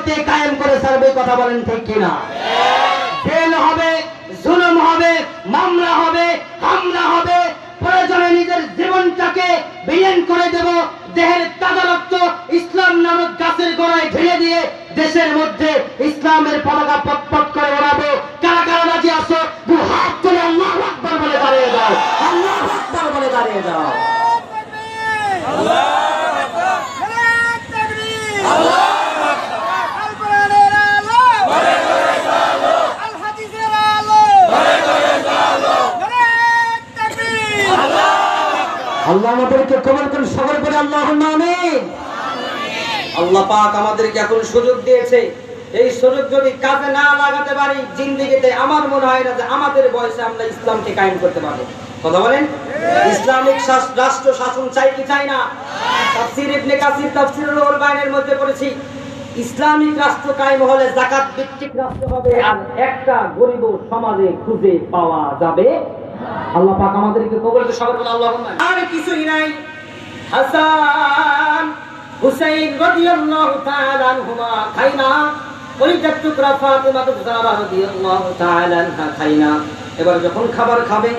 করতে কায়েম করে ছাড়বে। কথা বলেন ঠিক কিনা? জেল হবে, জুলুম হবে, মামলা হবে, হামলা হবে, প্রয়োজনে নিজের জীবনটাকে বিলীন করে দেব। দেহের তাজা রক্ত ইসলাম নামক গাছের গোড়ায় ঢেলে দিয়ে দেশের মধ্যে ইসলামের পতাকা পটপট করে ওড়াবো। কারা কারা রাজি আছো? দু হাত তুলে আল্লাহু আকবার বলে দাঁড়িয়ে যাও। আল্লাহু আকবার বলে দাঁড়িয়ে যাও। আল্লাহ আমাদেরকে কবুল করুন, সবার করে আল্লাহুম্মা আমিন। আল্লাহ পাক আমাদেরকে এখন সুযোগ দিয়েছে। এই সুযোগ যদি কাজে না লাগাতে পারি জিন্দেগিতে, আমার মনে হয় না যে আমাদের বয়সে আমরা ইসলামকে কায়েম করতে পারবো। কথা বলেন, ইসলামিক রাষ্ট্র শাসন চাই কি চাই না? তাফসীর ইবনে কাসির তাফসীরুল বাইনের মধ্যে পড়েছি, ইসলামিক রাষ্ট্র কায়েম হলে যাকাত ভিত্তিক রাষ্ট্র হবে, আর একটা গরিব সমাজে খুঁজে পাওয়া যাবে। আল্লাহ পাক আমাদেরকে কবুল করুন, সবার বলে আল্লাহুম্মা। আর কিছুই নাই। হাসান হুসাইন রাদিয়াল্লাহু তাআলা আনহুমা খাইনা, কলিজার টুকরা ফাতিমা জাহরা রাদিয়াল্লাহু তাআলা আনহা খাইনা। এবার যখন খাবার খাবে